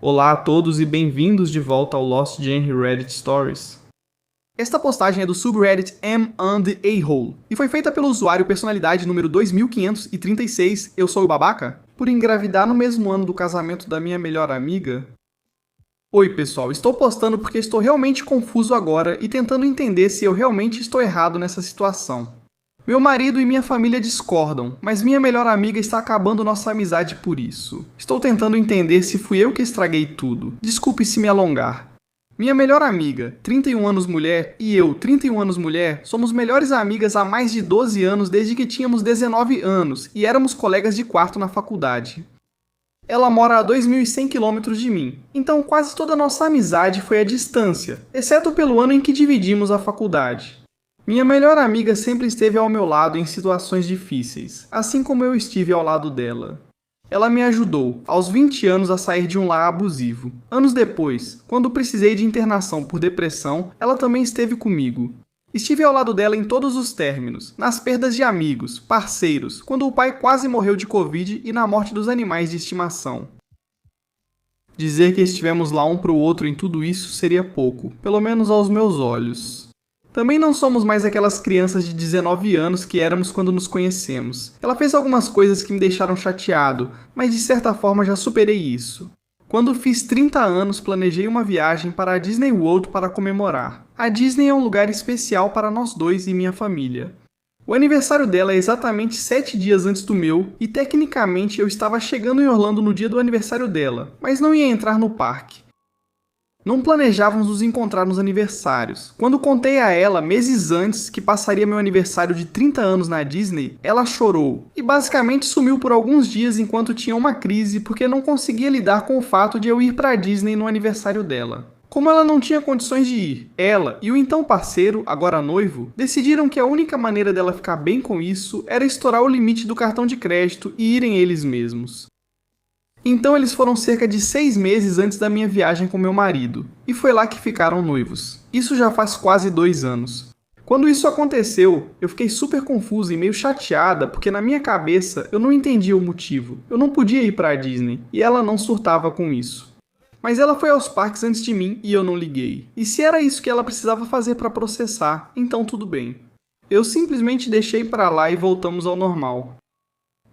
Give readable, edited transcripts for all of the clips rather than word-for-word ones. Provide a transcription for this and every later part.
Olá a todos e bem-vindos de volta ao Lost Gen Reddit Stories. Esta postagem é do subreddit Am and the A-Hole e foi feita pelo usuário personalidade número 2536, eu sou o babaca, por engravidar no mesmo ano do casamento da minha melhor amiga. Oi pessoal, estou postando porque estou realmente confuso agora e tentando entender se eu realmente estou errado nessa situação. Meu marido e minha família discordam, mas minha melhor amiga está acabando nossa amizade por isso. Estou tentando entender se fui eu que estraguei tudo. Desculpe se me alongar. Minha melhor amiga, 31 anos mulher, e eu, 31 anos mulher, somos melhores amigas há mais de 12 anos desde que tínhamos 19 anos e éramos colegas de quarto na faculdade. Ela mora a 2.100 km de mim, então quase toda a nossa amizade foi à distância, exceto pelo ano em que dividimos a faculdade. Minha melhor amiga sempre esteve ao meu lado em situações difíceis, assim como eu estive ao lado dela. Ela me ajudou, aos 20 anos, a sair de um lar abusivo. Anos depois, quando precisei de internação por depressão, ela também esteve comigo. Estive ao lado dela em todos os términos, nas perdas de amigos, parceiros, quando o pai quase morreu de Covid e na morte dos animais de estimação. Dizer que estivemos lá um pro outro em tudo isso seria pouco, pelo menos aos meus olhos. Também não somos mais aquelas crianças de 19 anos que éramos quando nos conhecemos. Ela fez algumas coisas que me deixaram chateado, mas de certa forma já superei isso. Quando fiz 30 anos, planejei uma viagem para a Disney World para comemorar. A Disney é um lugar especial para nós dois e minha família. O aniversário dela é exatamente 7 dias antes do meu, e tecnicamente eu estava chegando em Orlando no dia do aniversário dela, mas não ia entrar no parque. Não planejávamos nos encontrar nos aniversários. Quando contei a ela, meses antes, que passaria meu aniversário de 30 anos na Disney, ela chorou e basicamente sumiu por alguns dias enquanto tinha uma crise porque não conseguia lidar com o fato de eu ir para a Disney no aniversário dela. Como ela não tinha condições de ir, ela e o então parceiro, agora noivo, decidiram que a única maneira dela ficar bem com isso era estourar o limite do cartão de crédito e irem eles mesmos. Então eles foram cerca de 6 meses antes da minha viagem com meu marido, e foi lá que ficaram noivos. Isso já faz quase 2 anos. Quando isso aconteceu, eu fiquei super confusa e meio chateada, porque na minha cabeça eu não entendia o motivo. Eu não podia ir para a Disney, e ela não surtava com isso. Mas ela foi aos parques antes de mim e eu não liguei. E se era isso que ela precisava fazer para processar, então tudo bem. Eu simplesmente deixei para lá e voltamos ao normal.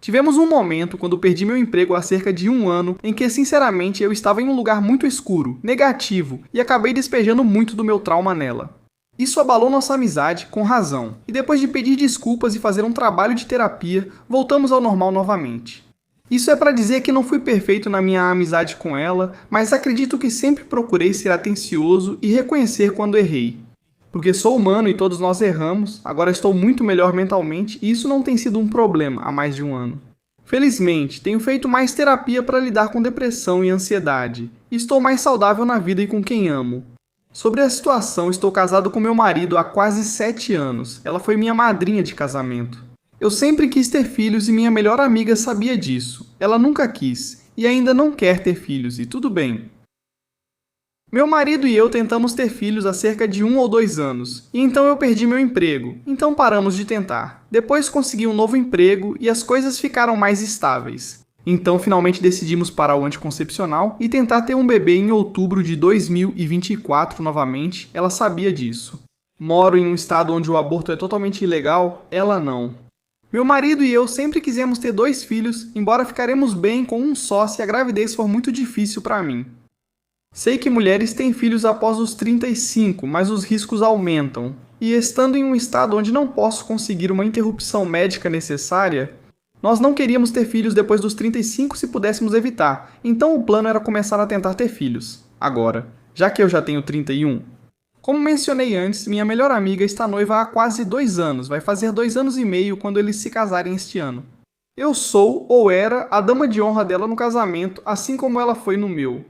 Tivemos um momento, quando perdi meu emprego há cerca de 1 ano, em que sinceramente eu estava em um lugar muito escuro, negativo, e acabei despejando muito do meu trauma nela. Isso abalou nossa amizade, com razão, e depois de pedir desculpas e fazer um trabalho de terapia, voltamos ao normal novamente. Isso é para dizer que não fui perfeito na minha amizade com ela, mas acredito que sempre procurei ser atencioso e reconhecer quando errei. Porque sou humano e todos nós erramos, agora estou muito melhor mentalmente e isso não tem sido um problema há mais de 1 ano. Felizmente, tenho feito mais terapia para lidar com depressão e ansiedade, e estou mais saudável na vida e com quem amo. Sobre a situação, estou casado com meu marido há quase 7 anos, ela foi minha madrinha de casamento. Eu sempre quis ter filhos e minha melhor amiga sabia disso, ela nunca quis, e ainda não quer ter filhos, e tudo bem. Meu marido e eu tentamos ter filhos há cerca de 1 ou 2 anos, e então eu perdi meu emprego, então paramos de tentar. Depois consegui um novo emprego e as coisas ficaram mais estáveis. Então finalmente decidimos parar o anticoncepcional e tentar ter um bebê em outubro de 2024 novamente, ela sabia disso. Moro em um estado onde o aborto é totalmente ilegal, ela não. Meu marido e eu sempre quisemos ter 2 filhos, embora ficaremos bem com um só se a gravidez for muito difícil para mim. Sei que mulheres têm filhos após os 35, mas os riscos aumentam. E estando em um estado onde não posso conseguir uma interrupção médica necessária, nós não queríamos ter filhos depois dos 35 se pudéssemos evitar, então o plano era começar a tentar ter filhos. Agora, já que eu já tenho 31. Como mencionei antes, minha melhor amiga está noiva há quase 2 anos, vai fazer 2 anos e meio quando eles se casarem este ano. Eu sou, ou era, a dama de honra dela no casamento, assim como ela foi no meu.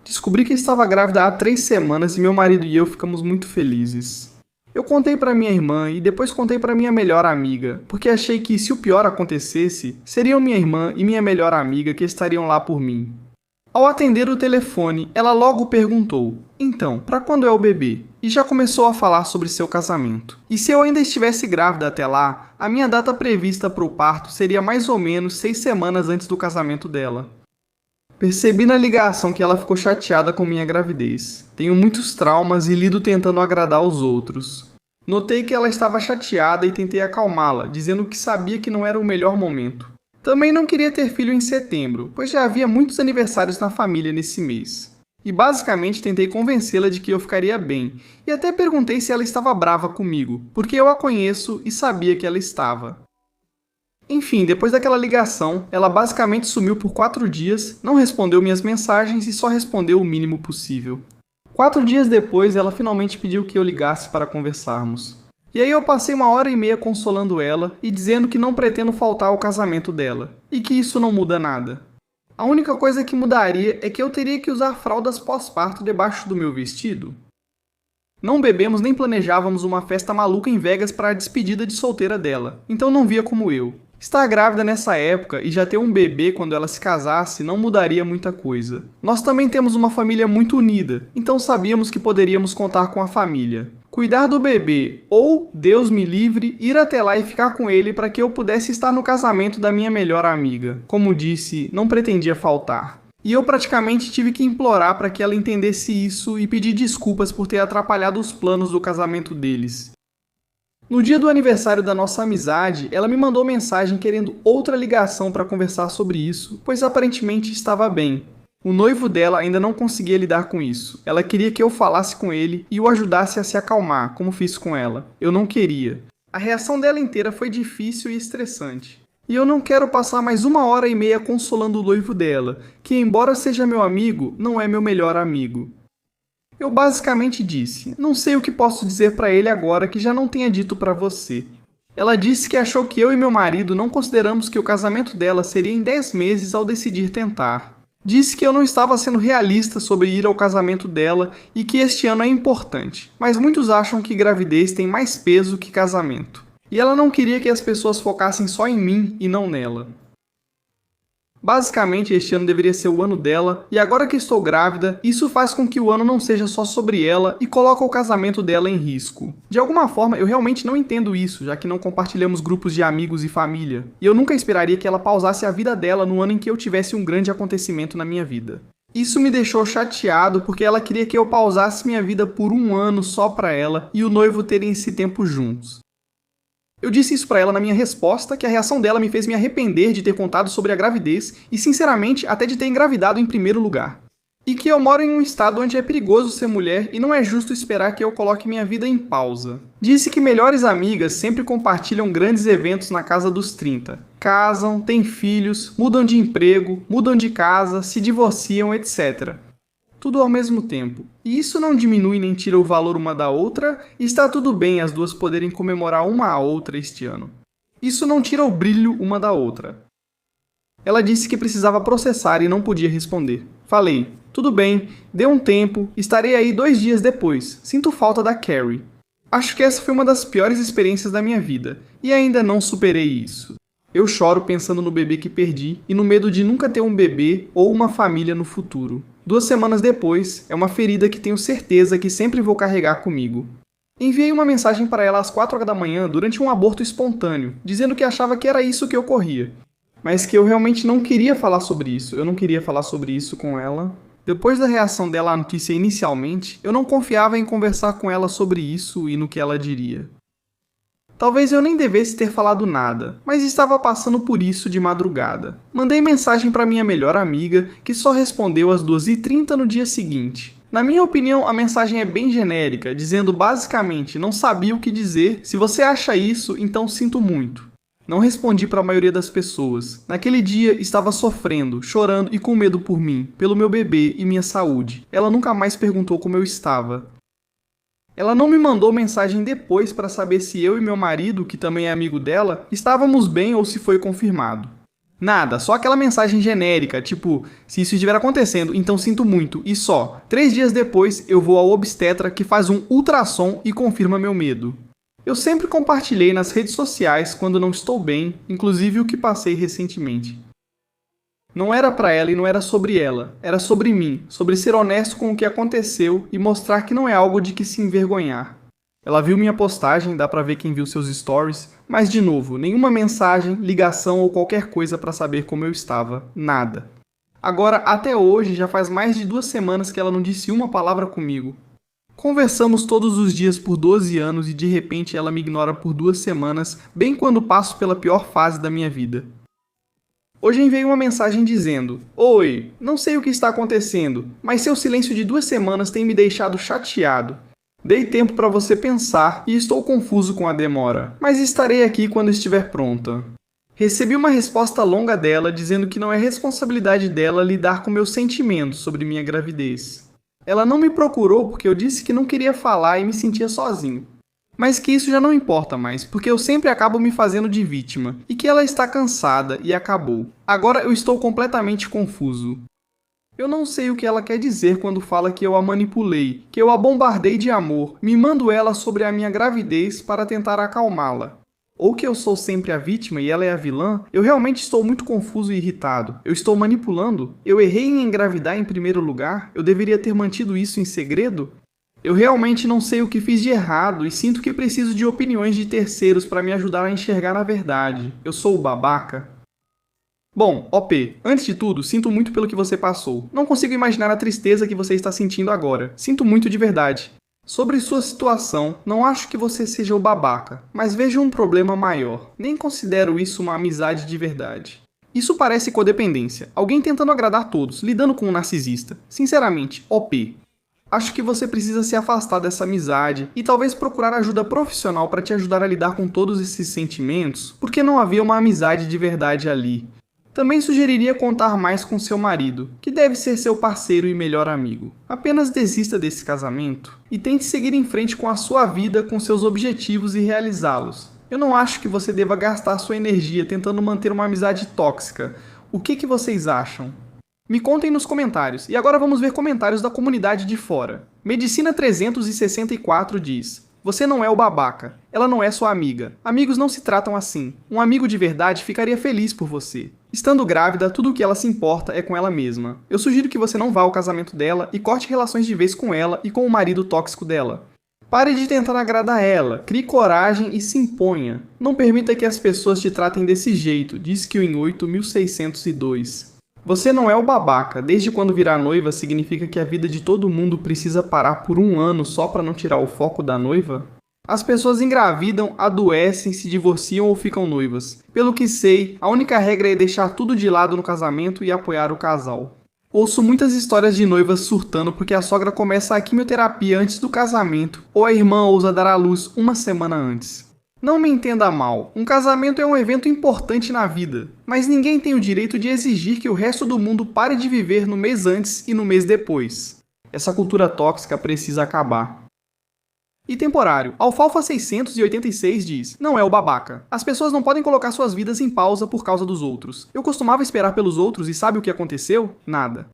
Descobri que estava grávida há 3 semanas e meu marido e eu ficamos muito felizes. Eu contei para minha irmã e depois contei para minha melhor amiga, porque achei que se o pior acontecesse, seriam minha irmã e minha melhor amiga que estariam lá por mim. Ao atender o telefone, ela logo perguntou: "Então, para quando é o bebê?" E já começou a falar sobre seu casamento. E se eu ainda estivesse grávida até lá, a minha data prevista para o parto seria mais ou menos 6 semanas antes do casamento dela. Percebi na ligação que ela ficou chateada com minha gravidez. Tenho muitos traumas e lido tentando agradar os outros. Notei que ela estava chateada e tentei acalmá-la, dizendo que sabia que não era o melhor momento. Também não queria ter filho em setembro, pois já havia muitos aniversários na família nesse mês. E basicamente tentei convencê-la de que eu ficaria bem, e até perguntei se ela estava brava comigo, porque eu a conheço e sabia que ela estava. Enfim, depois daquela ligação, ela basicamente sumiu por 4 dias, não respondeu minhas mensagens e só respondeu o mínimo possível. 4 dias depois, ela finalmente pediu que eu ligasse para conversarmos. E aí eu passei 1h30 consolando ela e dizendo que não pretendo faltar ao casamento dela, e que isso não muda nada. A única coisa que mudaria é que eu teria que usar fraldas pós-parto debaixo do meu vestido. Não bebemos nem planejávamos uma festa maluca em Vegas para a despedida de solteira dela, então não via como eu. Estar grávida nessa época e já ter um bebê quando ela se casasse não mudaria muita coisa. Nós também temos uma família muito unida, então sabíamos que poderíamos contar com a família. Cuidar do bebê ou, Deus me livre, ir até lá e ficar com ele para que eu pudesse estar no casamento da minha melhor amiga. Como disse, não pretendia faltar. E eu praticamente tive que implorar para que ela entendesse isso e pedir desculpas por ter atrapalhado os planos do casamento deles. No dia do aniversário da nossa amizade, ela me mandou mensagem querendo outra ligação para conversar sobre isso, pois aparentemente estava bem. O noivo dela ainda não conseguia lidar com isso. Ela queria que eu falasse com ele e o ajudasse a se acalmar, como fiz com ela. Eu não queria. A reação dela inteira foi difícil e estressante. E eu não quero passar mais 1h30 consolando o noivo dela, que embora seja meu amigo, não é meu melhor amigo. Eu basicamente disse, não sei o que posso dizer para ele agora que já não tenha dito para você. Ela disse que achou que eu e meu marido não consideramos que o casamento dela seria em 10 meses ao decidir tentar. Disse que eu não estava sendo realista sobre ir ao casamento dela e que este ano é importante, mas muitos acham que gravidez tem mais peso que casamento. E ela não queria que as pessoas focassem só em mim e não nela. Basicamente, este ano deveria ser o ano dela, e agora que estou grávida, isso faz com que o ano não seja só sobre ela e coloca o casamento dela em risco. De alguma forma, eu realmente não entendo isso, já que não compartilhamos grupos de amigos e família, e eu nunca esperaria que ela pausasse a vida dela no ano em que eu tivesse um grande acontecimento na minha vida. Isso me deixou chateado porque ela queria que eu pausasse minha vida por 1 ano só pra ela e o noivo terem esse tempo juntos. Eu disse isso pra ela na minha resposta, que a reação dela me fez me arrepender de ter contado sobre a gravidez e, sinceramente, até de ter engravidado em primeiro lugar. E que eu moro em um estado onde é perigoso ser mulher e não é justo esperar que eu coloque minha vida em pausa. Disse que melhores amigas sempre compartilham grandes eventos na casa dos 30. Casam, têm filhos, mudam de emprego, mudam de casa, se divorciam, etc. Tudo ao mesmo tempo. E isso não diminui nem tira o valor uma da outra, e está tudo bem as duas poderem comemorar uma a outra este ano. Isso não tira o brilho uma da outra. Ela disse que precisava processar e não podia responder. Falei, tudo bem, dê um tempo, estarei aí 2 dias depois, sinto falta da Carrie. Acho que essa foi uma das piores experiências da minha vida, e ainda não superei isso. Eu choro pensando no bebê que perdi e no medo de nunca ter um bebê ou uma família no futuro. 2 semanas depois, é uma ferida que tenho certeza que sempre vou carregar comigo. Enviei uma mensagem para ela às 4h da manhã durante um aborto espontâneo, dizendo que achava que era isso que ocorria, mas que eu realmente não queria falar sobre isso. Eu não queria falar sobre isso com ela. Depois da reação dela à notícia inicialmente, eu não confiava em conversar com ela sobre isso e no que ela diria. Talvez eu nem devesse ter falado nada, mas estava passando por isso de madrugada. Mandei mensagem para minha melhor amiga, que só respondeu às 2h30 no dia seguinte. Na minha opinião, a mensagem é bem genérica, dizendo basicamente, não sabia o que dizer, se você acha isso, então sinto muito. Não respondi para a maioria das pessoas. Naquele dia, estava sofrendo, chorando e com medo por mim, pelo meu bebê e minha saúde. Ela nunca mais perguntou como eu estava. Ela não me mandou mensagem depois para saber se eu e meu marido, que também é amigo dela, estávamos bem ou se foi confirmado. Nada, só aquela mensagem genérica, tipo, se isso estiver acontecendo, então sinto muito, e só. 3 dias depois, eu vou ao obstetra que faz um ultrassom e confirma meu medo. Eu sempre compartilhei nas redes sociais quando não estou bem, inclusive o que passei recentemente. Não era pra ela e não era sobre ela, era sobre mim, sobre ser honesto com o que aconteceu e mostrar que não é algo de que se envergonhar. Ela viu minha postagem, dá pra ver quem viu seus stories, mas de novo, nenhuma mensagem, ligação ou qualquer coisa pra saber como eu estava, nada. Agora, até hoje, já faz mais de 2 semanas que ela não disse uma palavra comigo. Conversamos todos os dias por 12 anos e de repente ela me ignora por 2 semanas, bem quando passo pela pior fase da minha vida. Hoje enviei uma mensagem dizendo: "Oi, não sei o que está acontecendo, mas seu silêncio de 2 semanas tem me deixado chateado. Dei tempo para você pensar e estou confuso com a demora, mas estarei aqui quando estiver pronta." Recebi uma resposta longa dela dizendo que não é responsabilidade dela lidar com meus sentimentos sobre minha gravidez. Ela não me procurou porque eu disse que não queria falar e me sentia sozinho. Mas que isso já não importa mais, porque eu sempre acabo me fazendo de vítima, e que ela está cansada e acabou. Agora eu estou completamente confuso. Eu não sei o que ela quer dizer quando fala que eu a manipulei, que eu a bombardei de amor, mimando ela sobre a minha gravidez para tentar acalmá-la. Ou que eu sou sempre a vítima e ela é a vilã. Eu realmente estou muito confuso e irritado. Eu estou manipulando? Eu errei em engravidar em primeiro lugar? Eu deveria ter mantido isso em segredo? Eu realmente não sei o que fiz de errado e sinto que preciso de opiniões de terceiros para me ajudar a enxergar a verdade. Eu sou o babaca? Bom, OP, antes de tudo, sinto muito pelo que você passou. Não consigo imaginar a tristeza que você está sentindo agora. Sinto muito de verdade. Sobre sua situação, não acho que você seja o babaca, mas vejo um problema maior. Nem considero isso uma amizade de verdade. Isso parece codependência, alguém tentando agradar todos, lidando com um narcisista. Sinceramente, OP. Acho que você precisa se afastar dessa amizade e talvez procurar ajuda profissional para te ajudar a lidar com todos esses sentimentos, porque não havia uma amizade de verdade ali. Também sugeriria contar mais com seu marido, que deve ser seu parceiro e melhor amigo. Apenas desista desse casamento e tente seguir em frente com a sua vida, com seus objetivos e realizá-los. Eu não acho que você deva gastar sua energia tentando manter uma amizade tóxica. O que vocês acham? Me contem nos comentários. E agora vamos ver comentários da comunidade de fora. Medicina 364 diz: "Você não é o babaca. Ela não é sua amiga. Amigos não se tratam assim. Um amigo de verdade ficaria feliz por você. Estando grávida, tudo o que ela se importa é com ela mesma. Eu sugiro que você não vá ao casamento dela e corte relações de vez com ela e com o marido tóxico dela. Pare de tentar agradar ela, crie coragem e se imponha. Não permita que as pessoas te tratem desse jeito", diz que o em 8602. "Você não é o babaca. Desde quando virar noiva significa que a vida de todo mundo precisa parar por 1 ano só para não tirar o foco da noiva? As pessoas engravidam, adoecem, se divorciam ou ficam noivas. Pelo que sei, a única regra é deixar tudo de lado no casamento e apoiar o casal. Ouço muitas histórias de noivas surtando porque a sogra começa a quimioterapia antes do casamento ou a irmã ousa dar à luz 1 semana antes. Não me entenda mal, um casamento é um evento importante na vida, mas ninguém tem o direito de exigir que o resto do mundo pare de viver no mês antes e no mês depois. Essa cultura tóxica precisa acabar." E temporário, Alfalfa 686 diz: "Não é o babaca. As pessoas não podem colocar suas vidas em pausa por causa dos outros. Eu costumava esperar pelos outros e sabe o que aconteceu? Nada."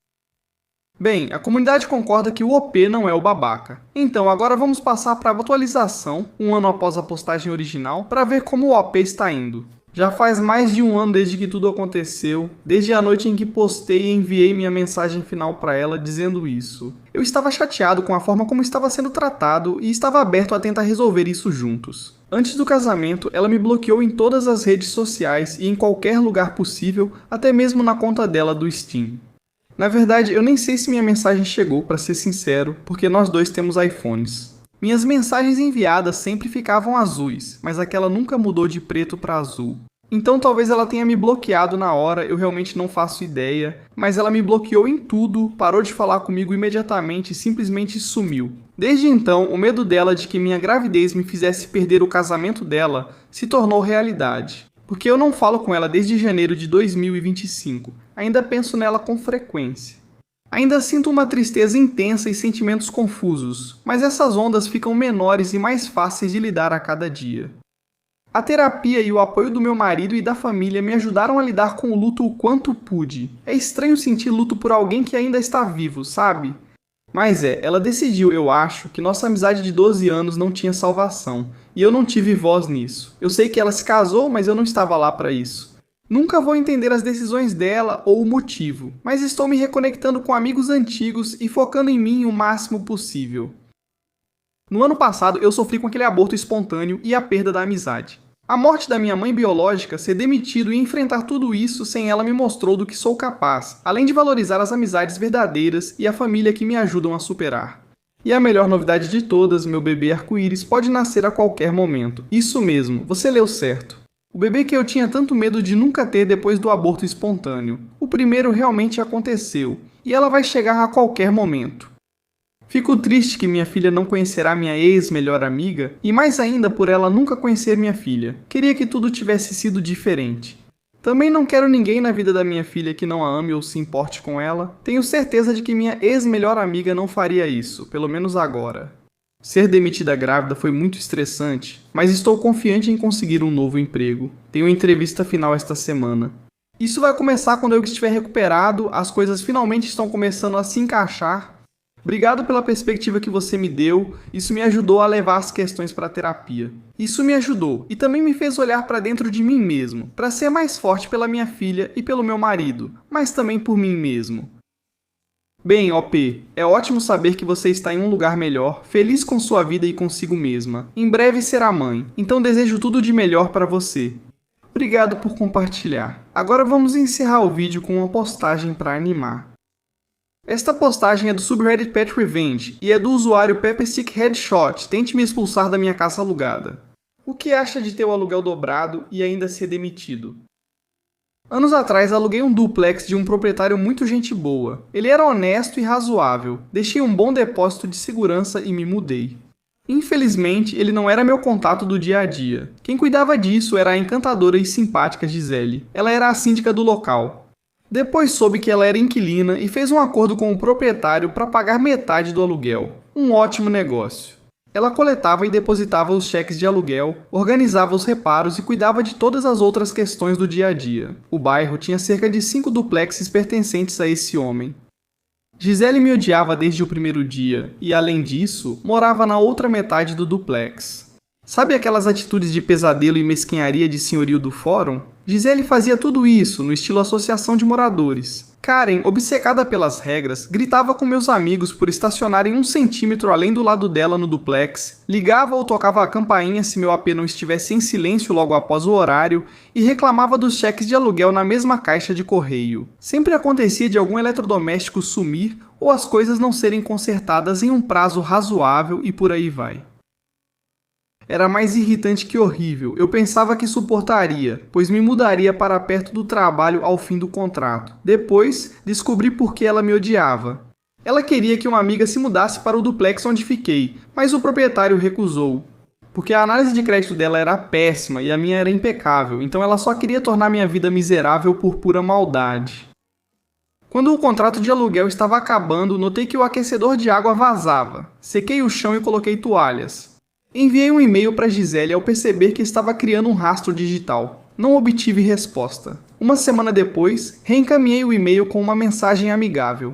Bem, a comunidade concorda que o OP não é o babaca. Então agora vamos passar para a atualização, 1 ano após a postagem original, para ver como o OP está indo. Já faz mais de 1 ano desde que tudo aconteceu, desde a noite em que postei e enviei minha mensagem final para ela dizendo isso. Eu estava chateado com a forma como estava sendo tratado e estava aberto a tentar resolver isso juntos. Antes do casamento, ela me bloqueou em todas as redes sociais e em qualquer lugar possível, até mesmo na conta dela do Steam. Na verdade, eu nem sei se minha mensagem chegou, para ser sincero, porque nós dois temos iPhones. Minhas mensagens enviadas sempre ficavam azuis, mas aquela nunca mudou de preto para azul. Então talvez ela tenha me bloqueado na hora, eu realmente não faço ideia, mas ela me bloqueou em tudo, parou de falar comigo imediatamente e simplesmente sumiu. Desde então, o medo dela de que minha gravidez me fizesse perder o casamento dela se tornou realidade. Porque eu não falo com ela desde janeiro de 2025, ainda penso nela com frequência. Ainda sinto uma tristeza intensa e sentimentos confusos, mas essas ondas ficam menores e mais fáceis de lidar a cada dia. A terapia e o apoio do meu marido e da família me ajudaram a lidar com o luto o quanto pude. É estranho sentir luto por alguém que ainda está vivo, sabe? Mas ela decidiu, eu acho, que nossa amizade de 12 anos não tinha salvação, e eu não tive voz nisso. Eu sei que ela se casou, mas eu não estava lá para isso. Nunca vou entender as decisões dela ou o motivo, mas estou me reconectando com amigos antigos e focando em mim o máximo possível. No ano passado, eu sofri com aquele aborto espontâneo e a perda da amizade. A morte da minha mãe biológica, ser demitido e enfrentar tudo isso sem ela me mostrou do que sou capaz, além de valorizar as amizades verdadeiras e a família que me ajudam a superar. E a melhor novidade de todas, meu bebê arco-íris pode nascer a qualquer momento. Isso mesmo, você leu certo. O bebê que eu tinha tanto medo de nunca ter depois do aborto espontâneo. O primeiro realmente aconteceu, e ela vai chegar a qualquer momento. Fico triste que minha filha não conhecerá minha ex-melhor amiga, e mais ainda por ela nunca conhecer minha filha. Queria que tudo tivesse sido diferente. Também não quero ninguém na vida da minha filha que não a ame ou se importe com ela. Tenho certeza de que minha ex-melhor amiga não faria isso, pelo menos agora. Ser demitida grávida foi muito estressante, mas estou confiante em conseguir um novo emprego. Tenho entrevista final esta semana. Isso vai começar quando eu estiver recuperado, as coisas finalmente estão começando a se encaixar. Obrigado pela perspectiva que você me deu, isso me ajudou a levar as questões para a terapia. Isso me ajudou e também me fez olhar para dentro de mim mesmo, para ser mais forte pela minha filha e pelo meu marido, mas também por mim mesmo. Bem, OP, é ótimo saber que você está em um lugar melhor, feliz com sua vida e consigo mesma. Em breve será mãe, então desejo tudo de melhor para você. Obrigado por compartilhar. Agora vamos encerrar o vídeo com uma postagem para animar. Esta postagem é do subreddit Pet Revenge e é do usuário Pepperstick Headshot, tente me expulsar da minha casa alugada. O que acha de ter o aluguel dobrado e ainda ser demitido? Anos atrás aluguei um duplex de um proprietário muito gente boa. Ele era honesto e razoável, deixei um bom depósito de segurança e me mudei. Infelizmente, ele não era meu contato do dia a dia. Quem cuidava disso era a encantadora e simpática Gisele. Ela era a síndica do local. Depois soube que ela era inquilina e fez um acordo com o proprietário para pagar metade do aluguel. Um ótimo negócio. Ela coletava e depositava os cheques de aluguel, organizava os reparos e cuidava de todas as outras questões do dia a dia. O bairro tinha cerca de 5 duplexes pertencentes a esse homem. Gisele me odiava desde o primeiro dia e, além disso, morava na outra metade do duplex. Sabe aquelas atitudes de pesadelo e mesquinharia de senhorio do fórum? Gisele fazia tudo isso no estilo associação de moradores. Karen, obcecada pelas regras, gritava com meus amigos por estacionarem 1 centímetro além do lado dela no duplex, ligava ou tocava a campainha se meu AP não estivesse em silêncio logo após o horário e reclamava dos cheques de aluguel na mesma caixa de correio. Sempre acontecia de algum eletrodoméstico sumir ou as coisas não serem consertadas em um prazo razoável e por aí vai. Era mais irritante que horrível. Eu pensava que suportaria, pois me mudaria para perto do trabalho ao fim do contrato. Depois, descobri por que ela me odiava. Ela queria que uma amiga se mudasse para o duplex onde fiquei, mas o proprietário recusou. Porque a análise de crédito dela era péssima e a minha era impecável, então ela só queria tornar minha vida miserável por pura maldade. Quando o contrato de aluguel estava acabando, notei que o aquecedor de água vazava. Sequei o chão e coloquei toalhas. Enviei um e-mail para Gisele ao perceber que estava criando um rastro digital. Não obtive resposta. Uma semana depois, reencaminhei o e-mail com uma mensagem amigável.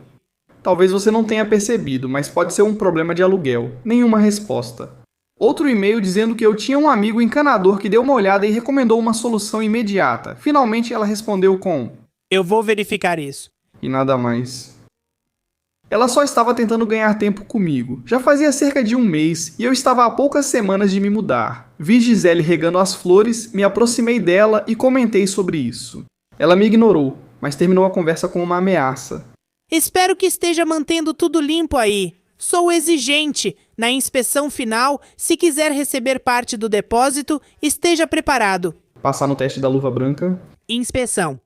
Talvez você não tenha percebido, mas pode ser um problema de aluguel. Nenhuma resposta. Outro e-mail dizendo que eu tinha um amigo encanador que deu uma olhada e recomendou uma solução imediata. Finalmente ela respondeu com: "Eu vou verificar isso." E nada mais. Ela só estava tentando ganhar tempo comigo. Já fazia cerca de 1 mês e eu estava a poucas semanas de me mudar. Vi Gisele regando as flores, me aproximei dela e comentei sobre isso. Ela me ignorou, mas terminou a conversa com uma ameaça. "Espero que esteja mantendo tudo limpo aí. Sou exigente. Na inspeção final, se quiser receber parte do depósito, esteja preparado." Passar no teste da luva branca. Inspeção.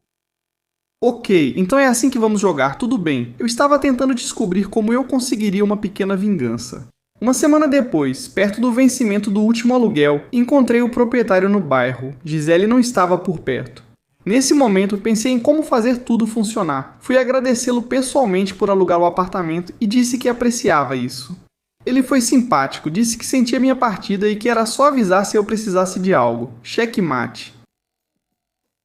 Ok, então é assim que vamos jogar, tudo bem. Eu estava tentando descobrir como eu conseguiria uma pequena vingança. Uma semana depois, perto do vencimento do último aluguel, encontrei o proprietário no bairro. Gisele não estava por perto. Nesse momento, pensei em como fazer tudo funcionar. Fui agradecê-lo pessoalmente por alugar o apartamento e disse que apreciava isso. Ele foi simpático, disse que sentia minha partida e que era só avisar se eu precisasse de algo. Checkmate.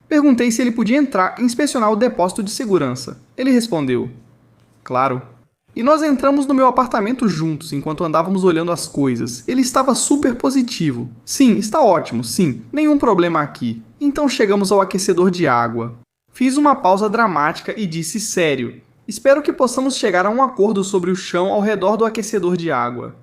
Perguntei se ele podia entrar e inspecionar o depósito de segurança. Ele respondeu: "Claro." E nós entramos no meu apartamento juntos, enquanto andávamos olhando as coisas. Ele estava super positivo. "Sim, está ótimo, sim. Nenhum problema aqui." Então chegamos ao aquecedor de água. Fiz uma pausa dramática e disse sério: "Espero que possamos chegar a um acordo sobre o chão ao redor do aquecedor de água."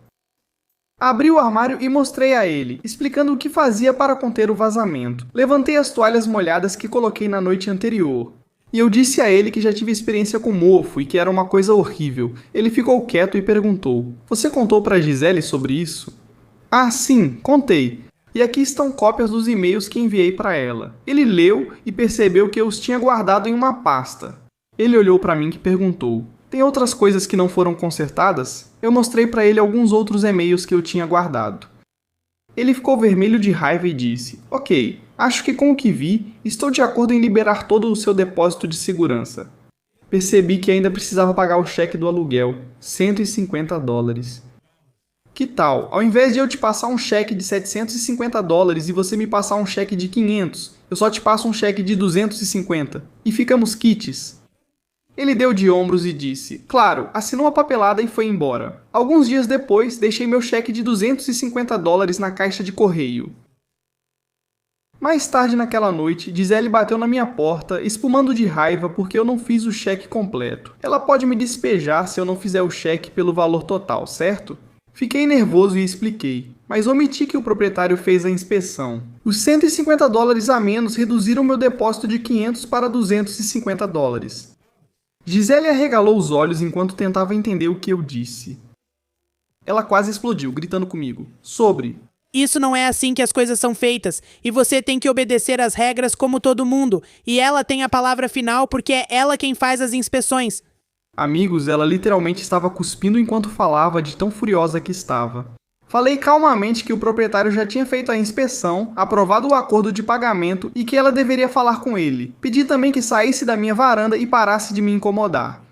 Abri o armário e mostrei a ele, explicando o que fazia para conter o vazamento. Levantei as toalhas molhadas que coloquei na noite anterior. E eu disse a ele que já tive experiência com mofo e que era uma coisa horrível. Ele ficou quieto e perguntou: "Você contou para Gisele sobre isso?" "Ah, sim, contei. E aqui estão cópias dos e-mails que enviei para ela." Ele leu e percebeu que eu os tinha guardado em uma pasta. Ele olhou para mim e perguntou: "Tem outras coisas que não foram consertadas?" Eu mostrei para ele alguns outros e-mails que eu tinha guardado. Ele ficou vermelho de raiva e disse: "Ok, acho que com o que vi, estou de acordo em liberar todo o seu depósito de segurança." Percebi que ainda precisava pagar o cheque do aluguel, $150. "Que tal, ao invés de eu te passar um cheque de $750 e você me passar um cheque de 500, eu só te passo um cheque de 250 e ficamos quites?" Ele deu de ombros e disse: "Claro", assinou a papelada e foi embora. Alguns dias depois, deixei meu cheque de $250 na caixa de correio. Mais tarde naquela noite, Gisele bateu na minha porta, espumando de raiva porque eu não fiz o cheque completo. Ela pode me despejar se eu não fizer o cheque pelo valor total, certo? Fiquei nervoso e expliquei, mas omiti que o proprietário fez a inspeção. Os $150 a menos reduziram meu depósito de 500 para $250. Gisele arregalou os olhos enquanto tentava entender o que eu disse. Ela quase explodiu, gritando comigo. Isso não é assim que as coisas são feitas, e você tem que obedecer às regras como todo mundo, e ela tem a palavra final porque é ela quem faz as inspeções. Amigos, ela literalmente estava cuspindo enquanto falava, de tão furiosa que estava. Falei calmamente que o proprietário já tinha feito a inspeção, aprovado o acordo de pagamento e que ela deveria falar com ele. Pedi também que saísse da minha varanda e parasse de me incomodar.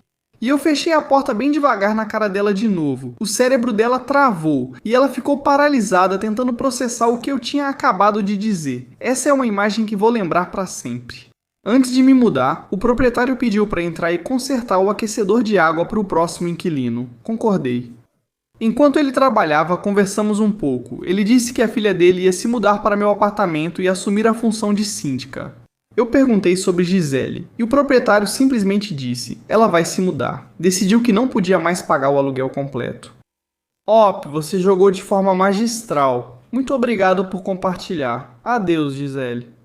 E eu fechei a porta bem devagar na cara dela de novo. O cérebro dela travou e ela ficou paralisada tentando processar o que eu tinha acabado de dizer. Essa é uma imagem que vou lembrar para sempre. Antes de me mudar, o proprietário pediu para entrar e consertar o aquecedor de água para o próximo inquilino. Concordei. Enquanto ele trabalhava, conversamos um pouco. Ele disse que a filha dele ia se mudar para meu apartamento e assumir a função de síndica. Eu perguntei sobre Gisele, e o proprietário simplesmente disse: "Ela vai se mudar." Decidiu que não podia mais pagar o aluguel completo. "Op, você jogou de forma magistral. Muito obrigado por compartilhar. Adeus, Gisele."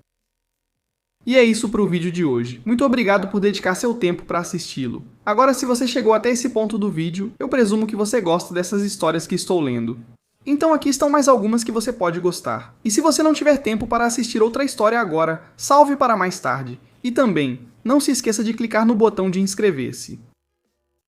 E é isso para o vídeo de hoje. Muito obrigado por dedicar seu tempo para assisti-lo. Agora, se você chegou até esse ponto do vídeo, eu presumo que você gosta dessas histórias que estou lendo. Então aqui estão mais algumas que você pode gostar. E se você não tiver tempo para assistir outra história agora, salve para mais tarde. E também, não se esqueça de clicar no botão de inscrever-se.